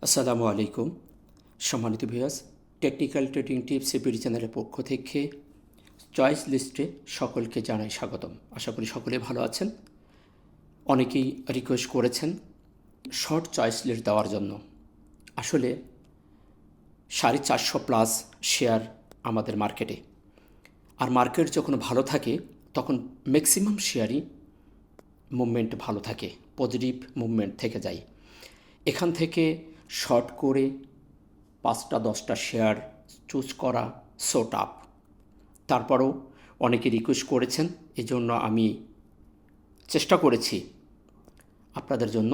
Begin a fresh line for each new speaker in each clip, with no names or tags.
আসসালামু আলাইকুম। সম্মানিত viewers, technical trading tips ABD চ্যানেলের পক্ষ থেকে চয়েস লিস্টে সকলকে জানাই স্বাগতম। আশা করি সকলে ভালো আছেন। অনেকেই রিকোয়েস্ট করেছেন শর্ট চয়েস লিস্ট দেওয়ার জন্য। আসলে 450 প্লাস শেয়ার আমাদের মার্কেটে, আর মার্কেট যখন ভালো থাকে তখন ম্যাক্সিমাম শেয়ারই মুভমেন্ট ভালো থাকে, পজিটিভ মুভমেন্ট থেকে যায়। এখান থেকে শর্ট করে 5-10টা শেয়ার চুজ করা সো টাফ। তারপরও অনেকে রিকোয়েস্ট করেছেন, এজন্য আমি চেষ্টা করেছি আপনাদের জন্য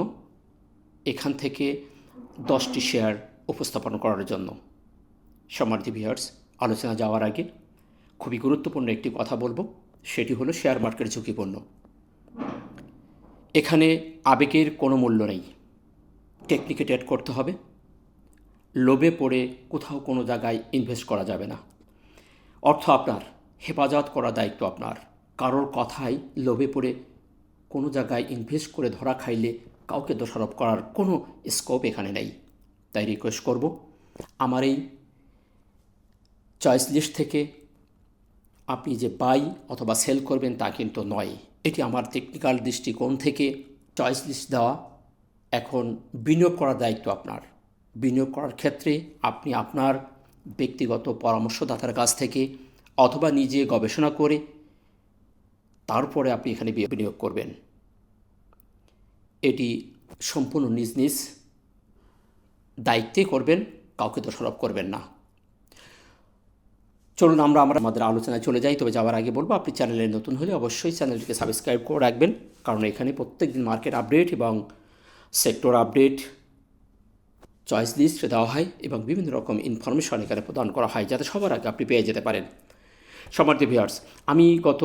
এখান থেকে 10টি শেয়ার উপস্থাপন করার জন্য। সম্মানিত ভিউয়ার্স, আলোচনা যাওয়ার আগে খুবই গুরুত্বপূর্ণ একটি কথা বলবো, সেটি হলো শেয়ার মার্কেট ঝুঁকিপূর্ণ। এখানে আবেগের কোনো মূল্য নেই। টেকনিকে ট্রেড করতে হবে। লোভে পড়ে কোথাও কোনো জায়গায় ইনভেস্ট করা যাবে না। অর্থ আপনার, হেফাজত করার দায়িত্ব আপনার। কারোর কথায় লোভে পড়ে কোনো জায়গায় ইনভেস্ট করে ধরা খাইলে কাউকে দোষারোপ করার কোনো স্কোপ এখানে নেই। তাই রিকোয়েস্ট করব, আমার এই চয়েস লিস্ট থেকে আপনি যে বাই অথবা সেল করবেন তা কিন্তু নয়। এটি আমার টেকনিক্যাল দৃষ্টিকোণ থেকে চয়েস লিস্ট দেওয়া। এখন বিনিয়োগ করার দায়িত্ব আপনার। বিনিয়োগ করার ক্ষেত্রে আপনি আপনার ব্যক্তিগত পরামর্শদাতার কাছ থেকে অথবা নিজে গবেষণা করে তারপরে আপনি এখানে বিনিয়োগ করবেন। এটি সম্পূর্ণ নিজ নিজ দায়িত্বে করবেন, কাউকে দোষারোপ করবেন না। চলুন আমরা আমাদের আলোচনায় চলে যাই। তবে যাওয়ার আগে বলবো, আপনি চ্যানেলে নতুন হলে অবশ্যই চ্যানেলটিকে সাবস্ক্রাইব করে রাখবেন, কারণ এখানে প্রত্যেক দিন মার্কেট আপডেট এবং সেক্টর আপডেট, চয়েস লিস্ট দেওয়া হয় এবং বিভিন্ন রকম ইনফরমেশন এখানে প্রদান করা হয়, যাতে সবার আগে আপনি পেয়ে যেতে পারেন। সম্মানিত ভিউয়ার্স, আমি গত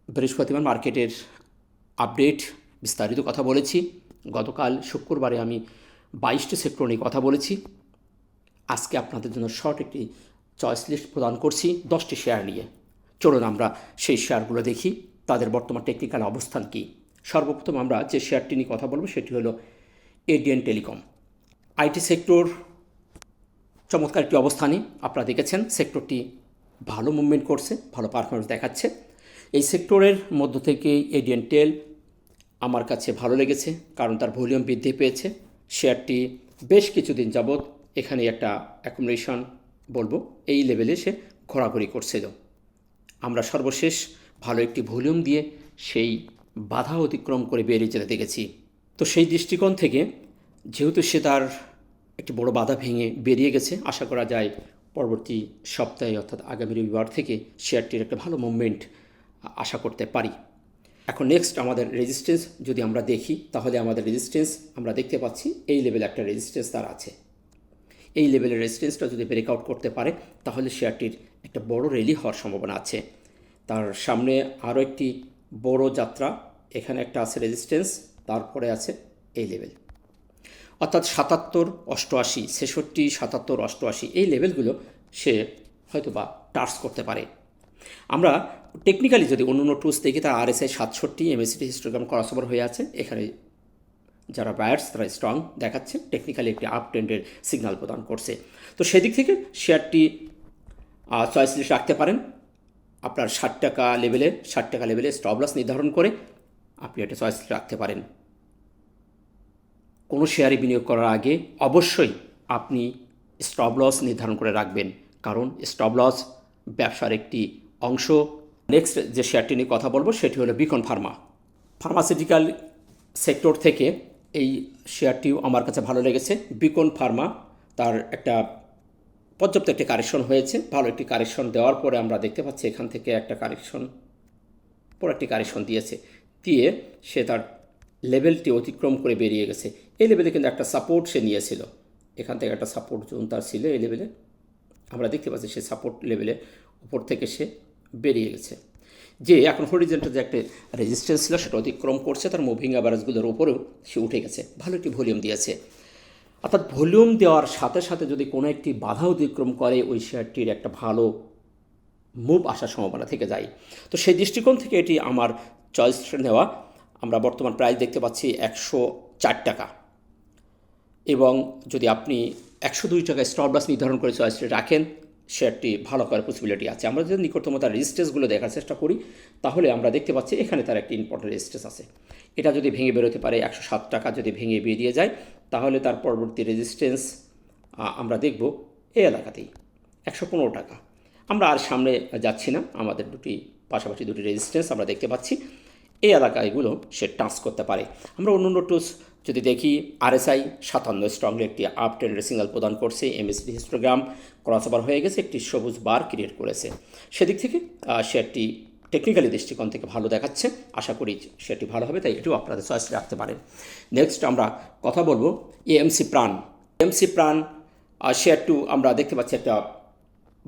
বৃহস্পতিবার মার্কেটের আপডেট বিস্তারিত কথা বলেছি। গতকাল শুক্রবারে আমি 22টি সেক্টর নিয়ে কথা বলেছি। আজকে আপনাদের জন্য শর্ট একটি চয়েস লিস্ট প্রদান করছি 10টি শেয়ার নিয়ে। চলুন আমরা সেই শেয়ারগুলো দেখি, তাদের বর্তমান টেকনিক্যাল অবস্থান কী। সর্বপ্রথম আমরা যে শেয়ারটি নিয়ে কথা বলবো সেটি হলো এডিএন টেলিকম। আইটি সেক্টর চমৎকার একটি অবস্থানে, আপনারা দেখেছেন সেক্টরটি ভালো মুভমেন্ট করছে, ভালো পারফরমেন্স দেখাচ্ছে। এই সেক্টরের মধ্য থেকে এডিএন টেল আমার কাছে ভালো লেগেছে, কারণ তার ভলিউম বৃদ্ধি পেয়েছে। শেয়ারটি বেশ কিছুদিন যাবৎ এখানে একটা অ্যাকুমুলেশন বলবো, এই লেভেলে সে ঘোরাঘুরি করছিল। আমরা সর্বশেষ ভালো একটি ভলিউম দিয়ে সেই বাধা অতিক্রম করে বেরিয়ে যেতে দেখেছি। তো সেই দৃষ্টিকোণ থেকে যেহেতু সে তার একটি বড় বাধা ভেঙে বেরিয়ে গেছে, আশা করা যায় পরবর্তী সপ্তাহে অর্থাৎ আগামী রবিবার থেকে শেয়ারটির একটা ভালো মুভমেন্ট আশা করতে পারি। এখন নেক্সট আমাদের রেজিস্ট্যান্স যদি আমরা দেখি, তাহলে আমাদের রেজিস্ট্যান্স আমরা দেখতে পাচ্ছি এই লেভেলে একটা রেজিস্ট্যান্স তার আছে। এই লেভেলের রেজিস্ট্যান্সটা যদি ব্রেকআউট করতে পারে তাহলে শেয়ারটির একটা বড় র্যালি হওয়ার সম্ভাবনা আছে। তার সামনে আরও একটি বড় যাত্রা, এখানে একটা আছে রেজিস্ট্যান্স, তারপরে আছে এই লেভেল, অর্থাৎ 77, 88, 66, 77, 88 এই লেভেলগুলো সে হয়তো বা টাচ করতে পারে। আমরা টেকনিক্যালি যদি অন্য টুলস দেখি, তার RSI 67, MACD হিস্টোগ্রাম ক্রসওভার হয়ে আছে। এখানে যারা বায়ার্স তারা স্ট্রং দেখাচ্ছে, টেকনিক্যালি একটি আপ ট্রেন্ডের সিগন্যাল প্রদান করছে। তো সেদিক থেকে শেয়ারটি চয়েস লিস্ট রাখতে পারেন। আপনার 60 টাকা লেভেলে স্টপ লস নির্ধারণ করে আপনি একটা চয়েস লিস্ট রাখতে পারেন। কোনো শেয়ারে বিনিয়োগ করার আগে অবশ্যই আপনি স্টপ লস নির্ধারণ করে রাখবেন, কারণ স্টপ লস ব্যবসার একটি অংশ। নেক্সট যে শেয়ারটি নিয়ে কথা বলবো সেটি হলো বিকন ফার্মা। ফার্মাসিউটিক্যাল সেক্টর থেকে এই শেয়ারটিও আমার কাছে ভালো লেগেছে। বিকন ফার্মা তার একটা পর্যাপ্ত একটি কারেকশন হয়েছে। ভালো একটি কারেকশন দেওয়ার পরে আমরা দেখতে পাচ্ছি এখান থেকে একটা কারেকশন দিয়ে সে তার লেভেলটি অতিক্রম করে বেরিয়ে গেছে। এই লেভেলে কিন্তু একটা সাপোর্ট সে নিয়েছিল, এখান থেকে একটা সাপোর্ট জোন তার ছিল এই লেভেলে। আমরা দেখতে পাচ্ছি সে সাপোর্ট লেভেলে উপর থেকে সে বেরিয়ে গেছে, যে এখন হরিজন্টাল যে একটা রেজিস্ট্যান্স ছিল সেটা অতিক্রম করছে, তার মুভিং অ্যাভারেজগুলোর উপরেও সে উঠে গেছে, ভালো একটি ভলিউম দিয়েছে। অর্থাৎ ভলিউম দেওয়ার সাথে সাথে যদি কোনো একটি বাধা অতিক্রম করে, ওই শেয়ারটির একটা ভালো মুভ আসার সম্ভাবনা থেকে যায়। তো সেই দৃষ্টিকোণ থেকে এটি আমার চয়েস নেওয়া। আমরা বর্তমান প্রাইস দেখতে পাচ্ছি 104 টাকা। এবং যদি আপনি 102 টাকায় স্টপ লস নির্ধারণ করে চয়েসটি রাখেন, শেয়ারটি ভালো করার পসিবিলিটি আছে। আমরা যদি নিকটতম তার রেজিস্ট্যান্সগুলো দেখার চেষ্টা করি, তাহলে আমরা দেখতে পাচ্ছি এখানে তার একটি ইম্পর্টেন্ট রেজিস্ট্যান্স আছে। এটা যদি ভেঙে বেরোতে পারে 107 টাকা যদি ভেঙে বেরিয়ে যায়, তাহলে তার পরবর্তী রেজিস্ট্যান্স আমরা দেখব এই এলাকাতেই 115 টাকা। আমরা আর সামনে যাচ্ছি না, আমাদের পাশাপাশি দুটি রেজিস্ট্যান্স আমরা দেখতে পাচ্ছি। এই এলাকাগুলো সে টাচ করতে পারে। আমরা অন্য টুলস যদি দেখি, RSI 57 স্ট্রংলি একটি আপ ট্রেন্ডের সিগন্যাল প্রদান করছে। MACD হিস্টোগ্রাম ক্রসওভার হয়ে গেছে, একটি সবুজ বার ক্রিয়েট করেছে। সেদিক থেকে শেয়ারটি টেকনিক্যালি দৃষ্টিকোণ থেকে ভালো দেখাচ্ছে। আশা করি শেয়ারটি ভালো হবে, তাই এটিও আপনাদের চয়েস রাখতে পারেন। নেক্সট আমরা কথা বলবো AMC প্রাণ। AMC প্রাণ শেয়ারটু আমরা দেখতে পাচ্ছি একটা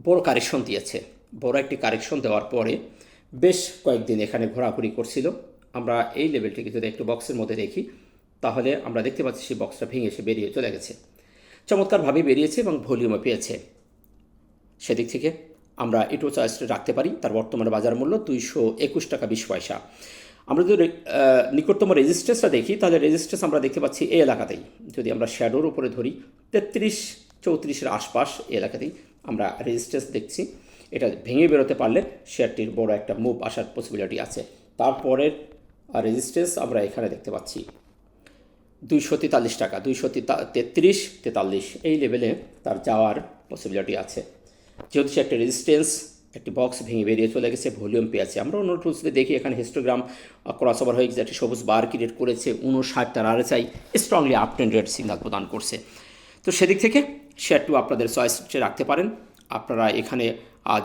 বড় কারেকশন দিয়েছে। বড় একটি কারেকশন দেওয়ার পরে বেশ কয়েকদিন এখানে ঘোরাঘুরি করছিল। আমরা এই লেভেলটিকে যদি একটু বক্সের মধ্যে দেখি, তাহলে আমরা দেখতে পাচ্ছি সেই বক্সটা ভেঙে এসে বেরিয়ে চলে গেছে। চমৎকারভাবে বেরিয়েছে এবং ভলিউমও পেয়েছে। সেদিক থেকে আমরা এটু চয়েসটা রাখতে পারি। তার বর্তমানে বাজার মূল্য 221 টাকা 20 পয়সা। আমরা যদি নিকটতম রেজিস্ট্যান্সটা দেখি, তাহলে রেজিস্ট্যান্স আমরা দেখতে পাচ্ছি এই এলাকাতেই। যদি আমরা শ্যাডোর উপরে ধরি 33-34-এর আশপাশ এই এলাকাতেই আমরা রেজিস্ট্যান্স দেখছি। এটা ভেঙে বেরোতে পারলে শেয়ারটির বড় একটা মুভ আসার পসিবিলিটি আছে। তারপরের রেজিস্ট্যান্স আমরা এখানে দেখতে পাচ্ছি 243 টাকা, 233-43 এই লেভেলে তার যাওয়ার পসিবিলিটি আছে। যেহেতু সে একটা রেজিস্ট্যান্স, একটি বক্স ভেঙে বেরিয়ে চলে গেছে, ভলিউম পেয়েছে। আমরা অন্য টুলসে দেখি, এখানে হিস্টোগ্রাম ক্রসওভার হয়ে গেছে, একটি সবুজ বার ক্রিয়েট করেছে। 59 তার RSI স্ট্রংলি আপ ট্রেন্ডের সিগন্যাল প্রদান করছে। তো সেদিক থেকে শেয়ারটু আপনাদের চয়েসে রাখতে পারেন। আপনারা এখানে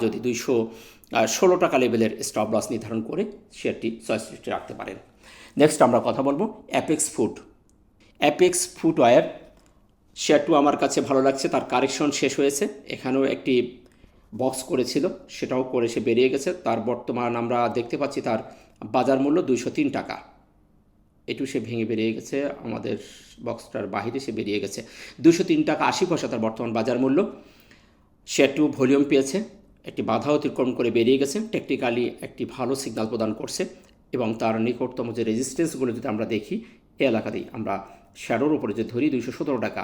যদি 216 টাকা লেভেলের স্টপ লস নির্ধারণ করে শেয়ারটি চয়েসে রাখতে পারেন। নেক্সট আমরা কথা বলবো অ্যাপেক্স ফুটওয়্যার। শেয়ারটু আমার কাছে ভালো লাগছে। তার কারেকশন শেষ হয়েছে, এখানেও একটি বক্স করেছিল, সেটাও করে সে বেরিয়ে গেছে। তার বর্তমান আমরা দেখতে পাচ্ছি তার বাজার মূল্য 203 টাকা। এটু সে ভেঙে বেরিয়ে গেছে, আমাদের বক্সটার বাহিরে সে বেরিয়ে গেছে। 203 টাকা 80 পয়সা তার বর্তমান বাজার মূল্য। শেয়ারটু ভলিউম পেয়েছে, একটি বাধা অতিক্রম করে বেরিয়ে গেছে। টেকনিক্যালি একটি ভালো সিগন্যাল প্রদান করছে এবং তার নিকটতম যে রেজিস্ট্যান্সগুলো যদি আমরা দেখি, এই এলাকাতেই আমরা শ্যাডোর উপরে যে ধরি 217 টাকা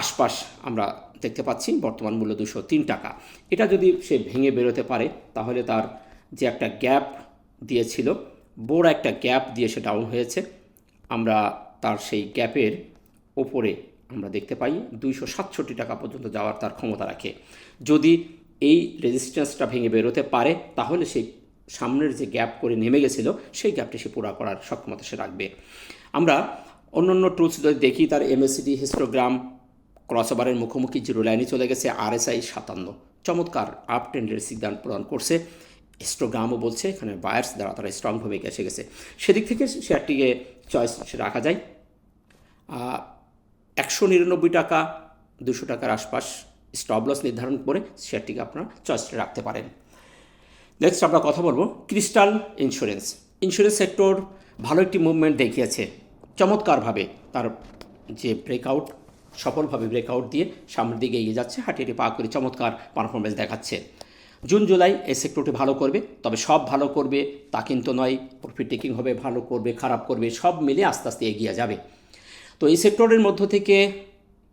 আশপাশ আমরা দেখতে পাচ্ছি। বর্তমান মূল্য 203 টাকা। এটা যদি সে ভেঙে বেরোতে পারে, তাহলে তার যে একটা গ্যাপ দিয়েছিল, বড় একটা গ্যাপ দিয়ে সে ডাউন হয়েছে। আমরা তার সেই গ্যাপের ওপরে আমরা দেখতে পাই 267 টাকা পর্যন্ত যাওয়ার তার ক্ষমতা রাখে। যদি এই রেজিস্ট্যান্সটা ভেঙে বেরোতে পারে, তাহলে সেই সামনের যে গ্যাপ করে নেমে গেছিলো, সেই গ্যাপটি সে পুরা করার সক্ষমতা সে রাখবে। আমরা অন্যান্য টুলস যদি দেখি, তার MACD হিস্টোগ্রাম ক্রসওভারের মুখোমুখি জিরো লাইনে চলে গেছে। RSI 57 চমৎকার আপ ট্রেন্ডের সিগন্যাল প্রদান করছে। হিস্টোগ্রামও বলছে এখানে বায়ার্স দ্বারা তারা স্ট্রং ভূমিকা এসে গেছে। সেদিক থেকে শেয়ারটিকে চয়েস রাখা যায়। 199 টাকা 200 টাকার আশপাশ স্টপ লস নির্ধারণ করে শেয়ারটিকে আপনারা চয়েসটা রাখতে পারেন। নেক্সট আমরা কথা বলবো ক্রিস্টাল ইন্স্যুরেন্স সেক্টর ভালো একটি মুভমেন্ট দেখিয়েছে। চমৎকারভাবে তার যে ব্রেকআউট, সফলভাবে ব্রেকআউট দিয়ে সামনের দিকে এগিয়ে যাচ্ছে, হাঁটিয়ে পা করে চমৎকার পারফরমেন্স দেখাচ্ছে। জুন জুলাই এই সেক্টরটি ভালো করবে, তবে সব ভালো করবে তা কিন্তু নয়। প্রফিট টেকিং হবে, ভালো করবে, খারাপ করবে, সব মিলে আস্তে আস্তে এগিয়ে যাবে। তো এই সেক্টরের মধ্য থেকে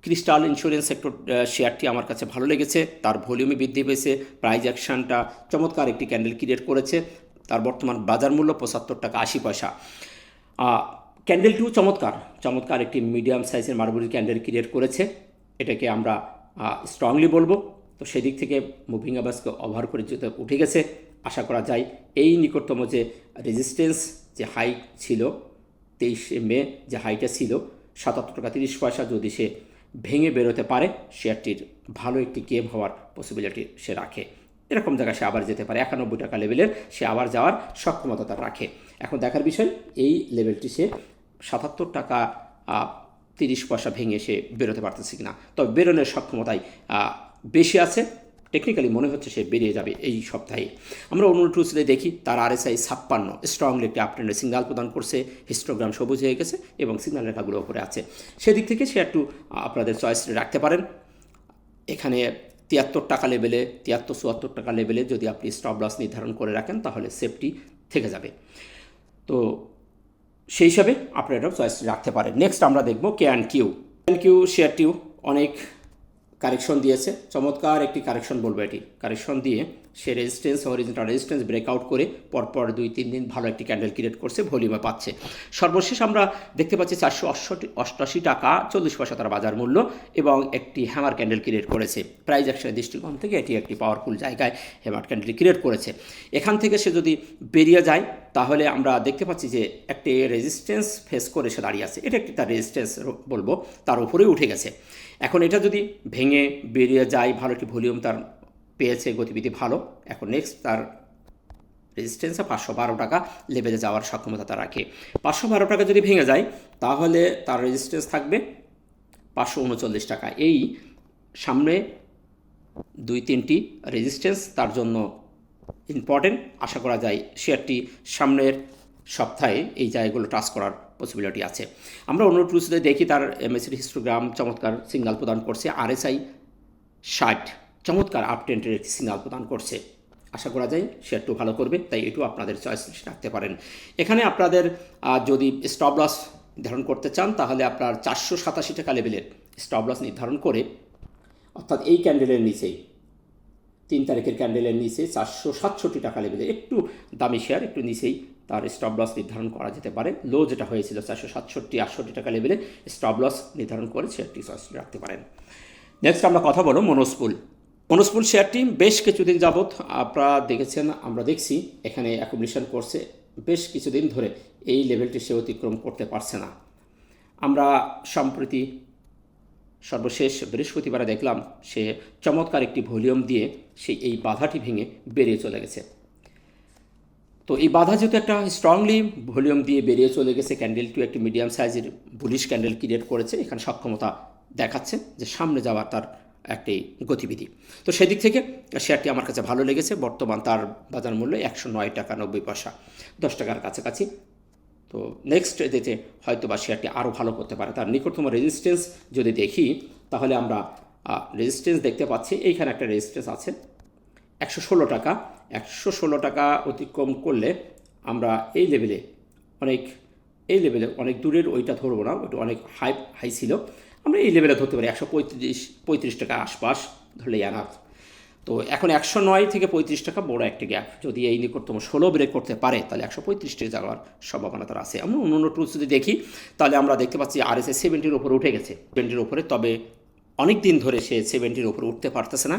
ক্রিস্টাল ইন্স্যুরেন্স সেক্টর শেয়ারটি আমার কাছে ভালো লেগেছে। তার ভলিউমে বৃদ্ধি পেয়েছে, প্রাইস অ্যাকশনটা চমৎকার একটি ক্যান্ডেল ক্রিয়েট করেছে। তার বর্তমান বাজার মূল্য 75 টাকা 80 পয়সা। ক্যান্ডেলটিও চমৎকার একটি মিডিয়াম সাইজের মার্বল ক্যান্ডেল ক্রিয়েট করেছে। এটাকে আমরা স্ট্রংলি বলবো। তো সেদিক থেকে মুভিং অ্যাভারেজকে ওভার করে যেতে উঠে গেছে। আশা করা যায় এই নিকটতম যে রেজিস্ট্যান্স, যে হাই ছিল 23 মে, যে হাইটা ছিল 77 টাকা 30 পয়সা, যদি সে ভেঙে বেরোতে পারে, শেয়ারটির ভালো একটি গেম হওয়ার পসিবিলিটি সে রাখে। এরকম জায়গায় সে আবার যেতে পারে। 91 টাকা লেভেলের সে আবার যাওয়ার সক্ষমতা তার রাখে। এখন দেখার বিষয়, এই লেভেলটি সে 77 টাকা 30 পয়সা ভেঙে সে বেরোতে পারতেছে কিনা। তবে বেরোনোর সক্ষমতাই বেশি আছে। টেকনিক্যালি মনে হচ্ছে সে বেরিয়ে যাবে এই সপ্তাহে। আমরা অন্য টুলসে দেখি, তার RSI 56 স্ট্রংলি একটি আপট্রেন্ডের সিগন্যাল প্রদান করছে। হিস্টোগ্রাম সবুজ হয়ে গেছে এবং সিগন্যাল রেখাগুলো উপরে আছে। সেদিক থেকে সে একটু আপনাদের চয়েস রাখতে পারেন। এখানে 73 টাকা লেভেলে, 73-74 টাকা লেভেলে যদি আপনি স্টপ লস নির্ধারণ করে রাখেন, তাহলে সেফটি থেকে যাবে। তো সেই হিসাবে আপনারা এটাও চয়েস রাখতে পারেন। নেক্সট আমরা দেখব K&Q। Thank you. শেয়ারটিও অনেক কারেকশন দিয়েছে, চমৎকার একটি কারেকশন বলবো, এটি কারেকশন দিয়ে সে রেজিস্ট্যান্স হরিজন্টাল রেজিস্ট্যান্স ব্রেকআউট করে পরপর 2-3 দিন ভালো একটি ক্যান্ডেল ক্রিয়েট করছে, ভলিউমে পাচ্ছে। সর্বশেষ আমরা দেখতে পাচ্ছি 488 টাকা 40 পয়সা তার বাজার মূল্য এবং একটি হ্যামার ক্যান্ডেল ক্রিয়েট করেছে। প্রাইস অ্যাকশনের দৃষ্টিকোণ থেকে এটি একটি পাওয়ারফুল জায়গায় হ্যামার ক্যান্ডেল ক্রিয়েট করেছে। এখান থেকে সে যদি বেরিয়ে যায় তাহলে আমরা দেখতে পাচ্ছি যে একটি রেজিস্ট্যান্স ফেস করে সে দাঁড়িয়ে আছে, এটা একটি তার রেজিস্ট্যান্স বলবো, তার উপরেই উঠে গেছে। এখন এটা যদি ভেঙে বেরিয়ে যায়, ভালো একটি ভলিউম তার পেয়েছে, গতিবিধি ভালো। এখন নেক্সট তার রেজিস্ট্যান্সে 512 টাকা লেভেলে যাওয়ার সক্ষমতা তার রাখে। 512 টাকা যদি ভেঙে যায় তাহলে তার রেজিস্ট্যান্স থাকবে 539 টাকা। এই সামনে 2-3টি রেজিস্ট্যান্স তার জন্য ইম্পর্টেন্ট। আশা করা যায় শেয়ারটি সামনের সপ্তাহে এই জায়গাগুলো টাচ করার পসিবিলিটি আছে। আমরা অন্য টুলসে দেখি তার এমএসিডি হিস্টোগ্রাম চমৎকার সিগন্যাল প্রদান করছে, RSI 60 চমৎকার আপ ট্রেন্ডের একটি সিগন্যাল প্রদান করছে। আশা করা যায় শেয়ারটু ভালো করবে, তাই এটু আপনাদের চয়েস রাখতে পারেন। এখানে আপনাদের যদি স্টপ লস নির্ধারণ করতে চান তাহলে আপনার 487 টাকা লেভেলের স্টপ লস নির্ধারণ করে, অর্থাৎ এই ক্যান্ডেলের নিচেই 3 তারিখের ক্যান্ডেলের নিচে 467 টাকা লেভেলে, একটু দামি শেয়ার, একটু নিচেই তার স্টপ লস নির্ধারণ করা যেতে পারে। লো যেটা হয়েছিল 467-68 টাকা লেভেলে স্টপ লস নির্ধারণ করে শেয়ারটি চয়েস রাখতে পারেন। নেক্সট আমরা কথা বলব মনোজপুল। মনোজপুল শেয়ারটি বেশ কিছুদিন যাবৎ আপনারা দেখেছেন, আমরা দেখছি এখানে অ্যাকুমুলেশন করছে বেশ কিছুদিন ধরে, এই লেভেলটি সে অতিক্রম করতে পারছে না। আমরা সম্প্রতি সর্বশেষ বৃহস্পতিবারে দেখলাম সে চমৎকার একটি ভলিউম দিয়ে সে এই বাধাটি ভেঙে বেরিয়ে চলে গেছে। তো এই বাধা যেহেতু একটা স্ট্রংলি ভলিউম দিয়ে বেরিয়ে চলে গেছে, ক্যান্ডেলটি একটি মিডিয়াম সাইজের বুলিশ ক্যান্ডেল ক্রিয়েট করেছে, এখানে সক্ষমতা দেখাচ্ছে যে সামনে যাওয়ার তার একটি গতিবিধি। তো সেদিক থেকে শেয়ারটি আমার কাছে ভালো লেগেছে। বর্তমান তার বাজার মূল্য 109 টাকা 90 পয়সা, 10 টাকার কাছাকাছি। তো নেক্সট ডেতে হয়তো বা শেয়ারটি আরও ভালো করতে পারে। তার নিকটতম রেজিস্ট্যান্স যদি দেখি তাহলে আমরা রেজিস্ট্যান্স দেখতে পাচ্ছি, এইখানে একটা রেজিস্ট্যান্স আছে 116 টাকা। 116 টাকা অতিক্রম করলে আমরা এই লেভেলে অনেক দূরের ওইটা ধরবো না, ওইটা অনেক হাই ছিল, আমরা এই লেভেলে ধরতে পারি 135 টাকার আশপাশ ধরলে আনার। তো এখন 109 থেকে 35 টাকা বড় একটা গ্যাপ, যদি এই নিকটতম 16 ব্রেক করতে পারে তাহলে 135 টাকা যাওয়ার সম্ভাবনা তার আছে। আমরা অন্য টুলস যদি দেখি তাহলে আমরা দেখতে পাচ্ছি RSI 70-র উপরে উঠে গেছে, 70-র উপরে, তবে অনেক দিন ধরে সে 70-র উপরে উঠতে পারতেছে না,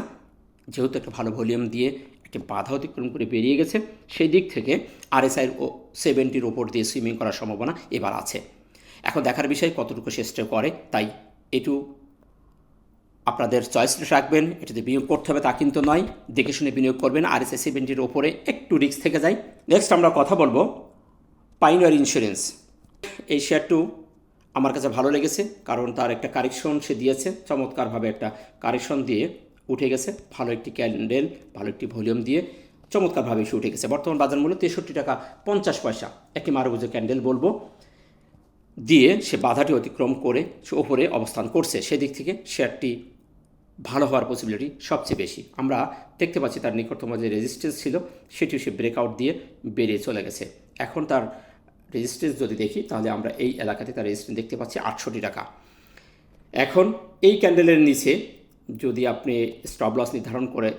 যেহেতু একটা ভালো ভলিউম দিয়ে একটি বাধা অতিক্রম করে বেরিয়ে গেছে। সেই দিক থেকে RSI 70-র উপর দিয়ে সুইমিং করার সম্ভাবনা এবার আছে। এখন দেখার বিষয় কতটুকু সে স্টে করে, তাই এটু আপনাদের চয়েস রাখবেন। এটাতে বিনিয়োগ করতে হবে তা কিন্তু নয়, দেখে শুনে বিনিয়োগ করবেন। RSI 70-র ওপরে একটু রিস্ক থেকে যায়। নেক্সট আমরা কথা বলবো পাইওনিয়ার ইন্স্যুরেন্স। এই শেয়ারটু আমার কাছে ভালো লেগেছে, কারণ তার একটা কারেকশন সে দিয়েছে, চমৎকারভাবে একটা কারেকশন দিয়ে উঠে গেছে, ভালো একটি ক্যান্ডেল, ভালো একটি ভলিউম দিয়ে চমৎকারভাবে সে উঠে গেছে। বর্তমান বাজার মূল্য 63 টাকা 50 পয়সা, একটি মারুবুজের ক্যান্ডেল বলবো, দিয়ে সে বাধাটি অতিক্রম করে সে ওপরে অবস্থান করছে। সেদিক থেকে শেয়ারটি ভালো হওয়ার পসিবিলিটি সবচেয়ে বেশি। আমরা দেখতে পাচ্ছি তার নিকটতম যে রেজিস্ট্যান্স ছিল সেটিও সে ব্রেকআউট দিয়ে বেরিয়ে চলে গেছে। এখন তার রেজিস্ট্যান্স যদি দেখি তাহলে আমরা এই এলাকাতে তার রেজিস্ট্যান্স দেখতে পাচ্ছি 68 টাকা। এখন এই ক্যান্ডেলের নিচে যদি আপনি স্টপ লস নির্ধারণ করে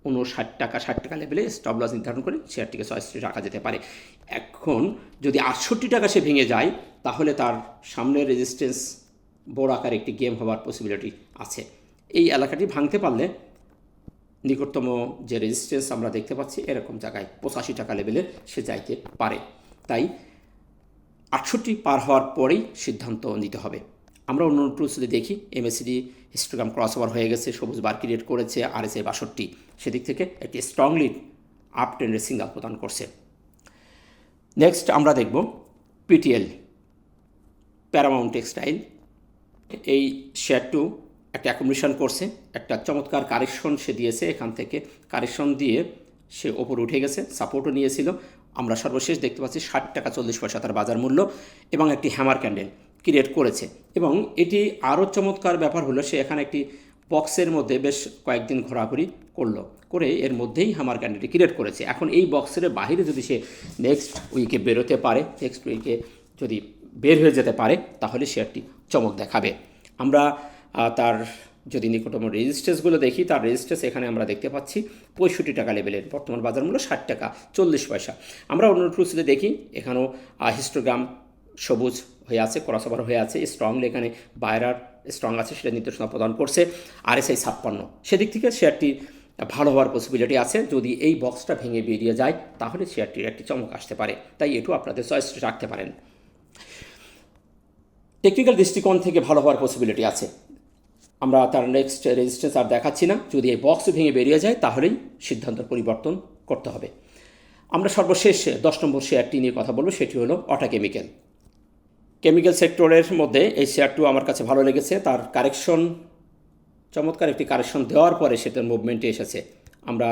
59 টাকা 60 টাকা লেভেলে স্টপ লস নির্ধারণ করে শেয়ারটিকে চয়েস রাখা যেতে পারে। এখন যদি 68 টাকা সে ভেঙে যায় তাহলে তার সামনের রেজিস্ট্যান্স বড় আকার একটি গেম হওয়ার পসিবিলিটি আছে। এই এলাকাটি ভাঙতে পারলে নিকটতম যে রেজিস্ট্যান্স আমরা দেখতে পাচ্ছি এরকম জায়গায় 85 টাকা লেভেলে সে যাইতে পারে। তাই 68 পার হওয়ার পরেই সিদ্ধান্ত নিতে হবে। আমরা অন্য টুলসে দেখি MACD হিস্টোগ্রাম ক্রসওভার হয়ে গেছে, সবুজ বার ক্রিয়েট করেছে, RSI 62, সেদিক থেকে একটি স্ট্রংলি আপ ট্রেন্ডের সিগন্যাল প্রদান করছে। নেক্সট আমরা দেখব PTL, প্যারামাউন্ট টেক্সটাইল। এই শেয়ারটু একটা অ্যাকুমুলেশন করছে, একটা চমৎকার কারেকশন সে দিয়েছে, এখান থেকে কারেকশন দিয়ে সে ওপর উঠে গেছে, সাপোর্টও নিয়েছিল। আমরা সর্বশেষ দেখতে পাচ্ছি 60 টাকা 40 পয়সা তার বাজার মূল্য এবং একটি হ্যামার ক্যান্ডেল ক্রিয়েট করেছে। এবং এটি আরও চমৎকার ব্যাপার হলো সে এখানে একটি বক্সের মধ্যে বেশ কয়েকদিন ঘোরাঘুরি করে এর মধ্যেই হ্যামার ক্যান্ডেলটি ক্রিয়েট করেছে। এখন এই বক্সের বাইরে যদি সে নেক্সট উইকে বেরোতে পারে, নেক্সট উইকে যদি বের হয়ে যেতে পারে তাহলে শেয়ারটি চমক দেখাবে। আমরা তার যদি নিকটতম রেজিস্ট্যান্সগুলো দেখি, তার রেজিস্ট্যান্স এখানে আমরা দেখতে পাচ্ছি 65 টাকা লেভেলের, বর্তমান বাজার মূল্য 60 টাকা 40 পয়সা। আমরা অন্য টুলসে দেখি, এখানেও হিস্টোগ্রাম সবুজ হয়ে আছে, ক্রসওভার হয়ে আছে, স্ট্রংলি এখানে বায়ার স্ট্রং আছে, সেটা নির্দেশনা প্রদান করছে। RSI 56, সেদিক থেকে শেয়ারটি ভালো হওয়ার পসিবিলিটি আছে। যদি এই বক্সটা ভেঙে বেরিয়ে যায় তাহলে শেয়ারটির একটি চমক আসতে পারে, তাই এটু আপনাদের চয়েস রাখতে পারেন। টেকনিক্যাল দৃষ্টিকোণ থেকে ভালো হওয়ার পসিবিলিটি আছে। আমরা তার নেক্সট রেজিস্ট্যান্স আর দেখাচ্ছি না, যদি এই বক্স ভেঙে বেরিয়ে যায় তাহলেই সিদ্ধান্ত পরিবর্তন করতে হবে। আমরা সর্বশেষ 10 নম্বর শেয়ারটি নিয়ে কথা বলবো, সেটি হলো অটা কেমিক্যাল। কেমিক্যাল সেক্টরের মধ্যে এই শেয়ারটিও আমার কাছে ভালো লেগেছে। তার কারেকশন, চমৎকার একটি কারেকশন দেওয়ার পরে সেটার মুভমেন্টে এসেছে। আমরা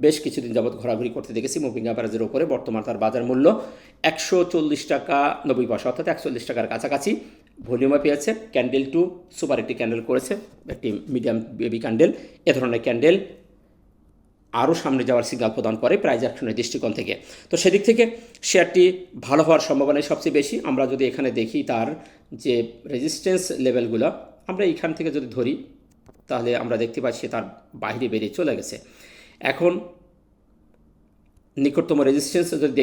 বেশ কিছুদিন যাবৎ ঘোরাঘুরি করতে দেখেছি মুভিং অ্যাভারেজের উপরে। বর্তমান তার বাজার মূল্য 140 টাকা 90 পয়সা, অর্থাৎ 140 টাকার কাছাকাছি। ভলিউমে পেয়েছে, ক্যান্ডেল টু সুপার একটি ক্যান্ডেল করেছে, একটি মিডিয়াম বেবি ক্যান্ডেল। এ ধরনের ক্যান্ডেল আরও সামনে যাওয়ার সিগন্যাল প্রদান করে প্রাইস অ্যাকশনের দৃষ্টিকোণ থেকে। তো সেদিক থেকে শেয়ারটি ভালো হওয়ার সম্ভাবনাই সবচেয়ে বেশি। আমরা যদি এখানে দেখি তার যে রেজিস্ট্যান্স লেভেলগুলো, আমরা এইখান থেকে যদি ধরি তাহলে আমরা দেখতে পাচ্ছি তার বাইরে বেরিয়ে চলে গেছে। এখন নিকটতম রেজিস্ট্যান্স যদি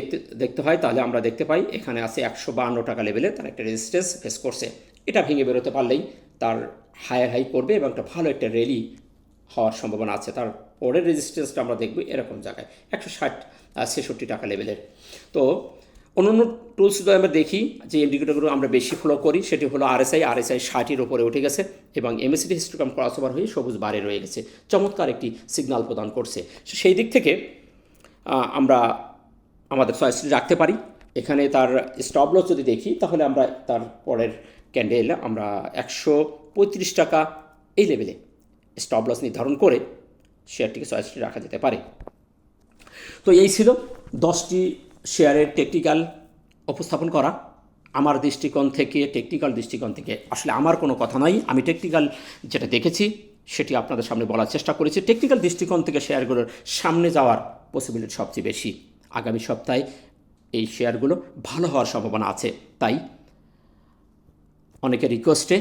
দেখতে হয় তাহলে আমরা দেখতে পাই এখানে আছে 152 টাকা লেভেলে তার একটা রেজিস্ট্যান্স ফেস করছে। এটা ভেঙে বেরোতে পারলেই তার হায়ার হাই করবে এবং একটা ভালো একটা র্যালি হওয়ার সম্ভাবনা আছে। তার পরের রেজিস্ট্যান্সটা আমরা দেখব এরকম জায়গায় 160-66 টাকা লেভেলের। তো অন্যান্য টুলস যদি আমরা দেখি, যে ইন্ডিকেটরগুলো আমরা বেশি ফলো করি সেটি হলো RSI 60-এর উপরে উঠে গেছে এবং MACD হিস্টোগ্রাম ক্রসওভার হয়ে সবুজ বারে রয়ে গেছে, চমৎকার একটি সিগন্যাল প্রদান করছে। সেই দিক থেকে আমরা আমাদের চয়েসটি রাখতে পারি। এখানে তার স্টপ লস যদি দেখি তাহলে আমরা তার পরের ক্যান্ডেল আমরা 135 টাকা এই লেভেলে স্টপ লস নির্ধারণ করে শেয়ারটিকে চয়েসটি রাখা যেতে পারে। তো এই ছিল 10টি শেয়ারের টেকনিক্যাল উপস্থাপন করা আমার দৃষ্টিকোণ থেকে। টেকনিক্যাল দৃষ্টিকোণ থেকে আসলে আমার কোনো কথা নয়, আমি টেকনিক্যাল যেটা দেখেছি সেটি আপনাদের সামনে বলার চেষ্টা করেছি। টেকনিক্যাল দৃষ্টিকোণ থেকে শেয়ারগুলোর সামনে যাওয়ার পসিবিলিটি সবচেয়ে বেশি। আগামী সপ্তাহে এই শেয়ারগুলো ভালো হওয়ার সম্ভাবনা আছে, তাই অনেকের রিকোয়েস্টে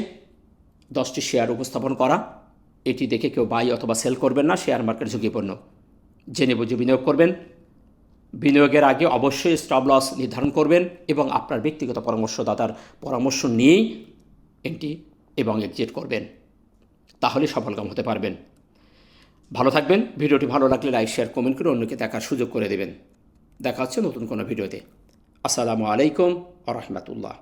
10টি শেয়ার উপস্থাপন করা। এটি দেখে কেউ বাই অথবা সেল করবেন না, শেয়ার মার্কেট ঝুঁকিপূর্ণ। জেনে বুঝে বিনিয়োগ করবেন। বিনিয়োগের আগে অবশ্যই স্টপ লস নির্ধারণ করবেন এবং আপনার ব্যক্তিগত পরামর্শদাতার পরামর্শ নিয়েই এন্ট্রি এবং এক্সিট করবেন, তাহলে সফলকাম হতে পারবেন। ভালো থাকবেন। ভিডিওটি ভালো লাগলে লাইক শেয়ার কমেন্ট করে অন্যকে দেখার সুযোগ করে দেবেন। দেখা হচ্ছে নতুন কোনো ভিডিওতে। আসসালামু আলাইকুম ওয়া রাহমাতুল্লাহ।